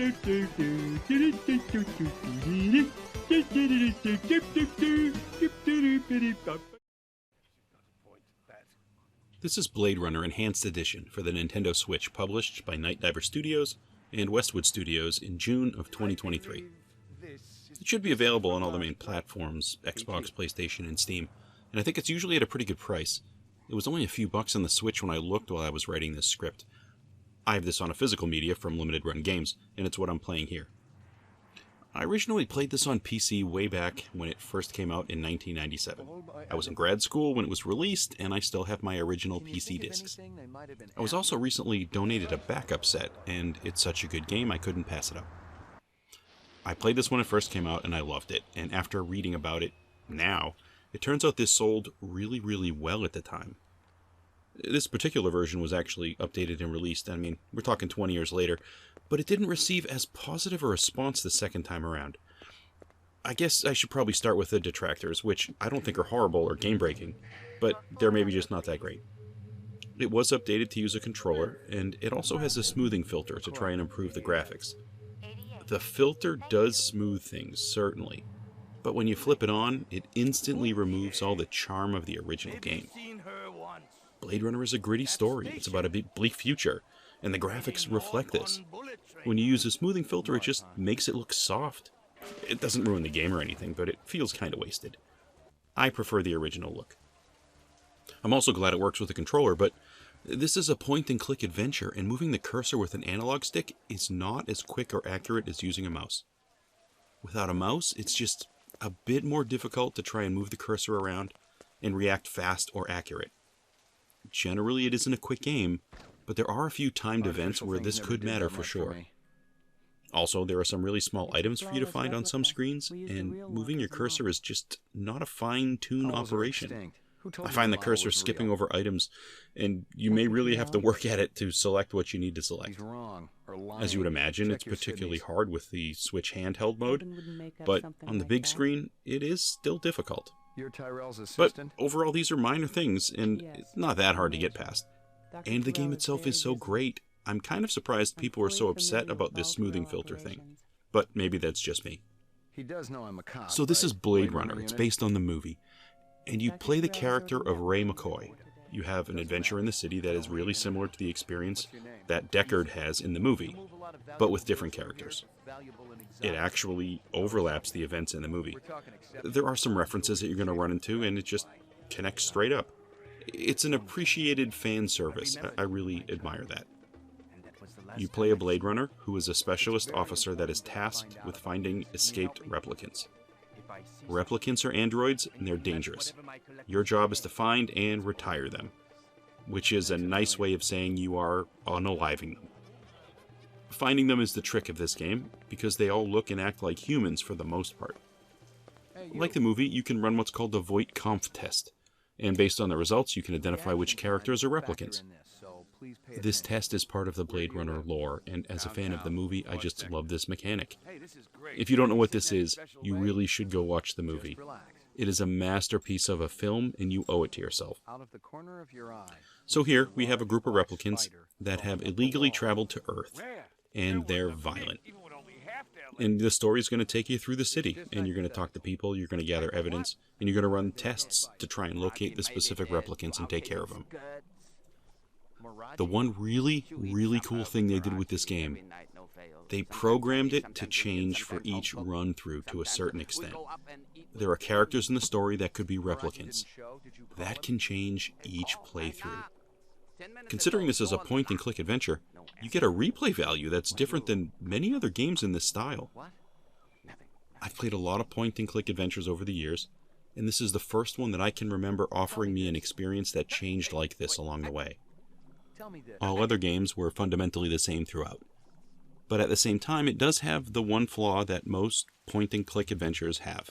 This is Blade Runner Enhanced Edition for the Nintendo Switch, published by Night Diver Studios and Westwood Studios in June of 2023. It should be available on all the main platforms, Xbox, PlayStation, and Steam, and I think it's usually at a pretty good price. It was only a few bucks on the Switch when I looked while I was writing this script. I have this on a physical media from Limited Run Games, and it's what I'm playing here. I originally played this on PC way back when it first came out in 1997. I was in grad school when it was released, and I still have my original PC discs. I was also recently donated a backup set, and it's such a good game I couldn't pass it up. I played this when it first came out, and I loved it, and after reading about it now, it turns out this sold really well at the time. This particular version was actually updated and released, I mean, we're talking 20 years later, but it didn't receive as positive a response the second time around. I guess I should probably start with the detractors, which I don't think are horrible or game-breaking, but they're maybe just not that great. It was updated to use a controller, and it also has a smoothing filter to try and improve the graphics. The filter does smooth things, certainly, but when you flip it on, it instantly removes all the charm of the original game. Blade Runner is a gritty story. It's about a bleak future, and the graphics reflect this. When you use a smoothing filter, it just makes it look soft. It doesn't ruin the game or anything, but it feels kind of wasted. I prefer the original look. I'm also glad it works with a controller, but this is a point-and-click adventure, and moving the cursor with an analog stick is not as quick or accurate as using a mouse. Without a mouse, it's just a bit more difficult to try and move the cursor around and react fast or accurate. Generally, it isn't a quick game, but there are a few timed events where this could matter for sure. Also, there are some really small items for you to find on some screens, and moving your cursor is just not a fine-tuned operation. I find the cursor skipping over items, and you may really have to work at it to select what you need to select. As you would imagine, it's particularly hard with the Switch handheld mode, but on the big screen, it is still difficult. But overall, these are minor things, and it's not that hard to get past. And the game itself is so great, I'm kind of surprised people are so upset about this smoothing filter thing. But maybe that's just me. So this is Blade Runner. It's based on the movie. And you play the character of Ray McCoy. You have an adventure in the city that is really similar to the experience that Deckard has in the movie, but with different characters. It actually overlaps the events in the movie. There are some references that you're going to run into, and it just connects straight up. It's an appreciated fan service. I really admire that. You play a Blade Runner who is a specialist officer that is tasked with finding escaped replicants. Replicants are androids, and they're dangerous. Your job is to find and retire them, which is a nice way of saying you are unaliving them. Finding them is the trick of this game, because they all look and act like humans for the most part. Like the movie, you can run what's called the Voight-Kampff test, and based on the results, you can identify which characters are replicants. This test is part of the Blade Runner lore, and as a fan of the movie, I just love this mechanic. If you don't know what this is, you really should go watch the movie. It is a masterpiece of a film, and you owe it to yourself. So here, we have a group of replicants that have illegally traveled to Earth, and they're violent. And the story is going to take you through the city, and you're going to talk to people, you're going to gather evidence, and you're going to run tests to try and locate the specific replicants and take care of them. The one really cool thing they did with this game, they programmed it to change for each run-through to a certain extent. There are characters in the story that could be replicants. That can change each playthrough. Considering this is a point-and-click adventure, you get a replay value that's different than many other games in this style. I've played a lot of point-and-click adventures over the years, and this is the first one that I can remember offering me an experience that changed like this along the way. All other games were fundamentally the same throughout. But at the same time, it does have the one flaw that most point-and-click adventures have.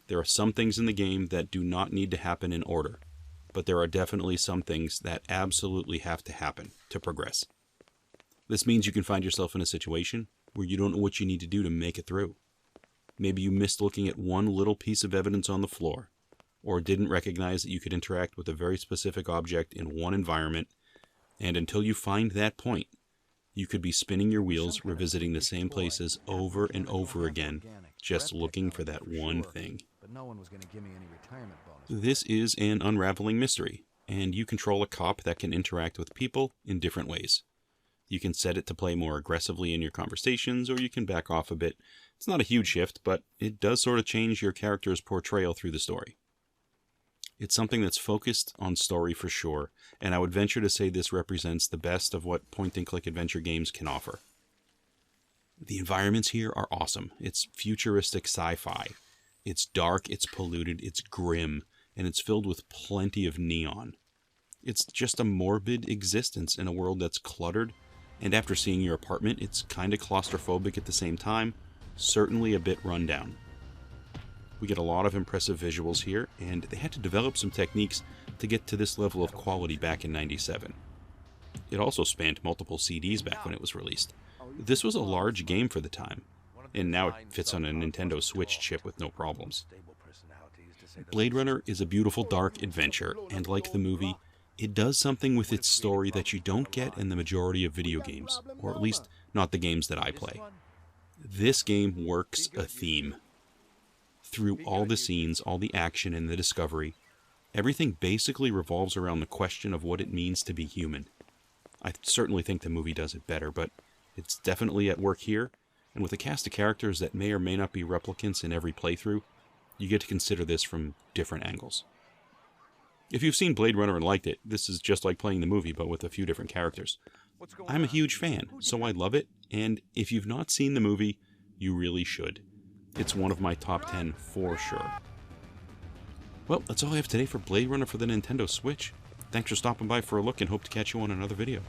There are some things in the game that do not need to happen in order, but there are definitely some things that absolutely have to happen to progress. This means you can find yourself in a situation where you don't know what you need to do to make it through. Maybe you missed looking at one little piece of evidence on the floor, or didn't recognize that you could interact with a very specific object in one environment, and until you find that point, You could be spinning your wheels, revisiting the same places over and over again, just looking for that one thing. This is an unraveling mystery, and you control a cop that can interact with people in different ways. You can set it to play more aggressively in your conversations, or you can back off a bit. It's not a huge shift, but it does sort of change your character's portrayal through the story. It's something that's focused on story for sure, and I would venture to say this represents the best of what point-and-click adventure games can offer. The environments here are awesome. It's futuristic sci-fi. It's dark, it's polluted, it's grim, and it's filled with plenty of neon. It's just a morbid existence in a world that's cluttered, and after seeing your apartment, it's kind of claustrophobic at the same time, certainly a bit rundown. We get a lot of impressive visuals here, and they had to develop some techniques to get to this level of quality back in '97. It also spanned multiple CDs back when it was released. This was a large game for the time, and now it fits on a Nintendo Switch chip with no problems. Blade Runner is a beautiful dark adventure, and like the movie, it does something with its story that you don't get in the majority of video games, or at least not the games that I play. This game works a theme. Through all the scenes, all the action and the discovery, everything basically revolves around the question of what it means to be human. I certainly think the movie does it better, but it's definitely at work here, and with a cast of characters that may or may not be replicants in every playthrough, you get to consider this from different angles. If you've seen Blade Runner and liked it, this is just like playing the movie, but with a few different characters. I'm a huge fan, so I love it, and if you've not seen the movie, you really should. It's one of my top 10 for sure. Well, that's all I have today for Blade Runner for the Nintendo Switch. Thanks for stopping by for a look, and hope to catch you on another video.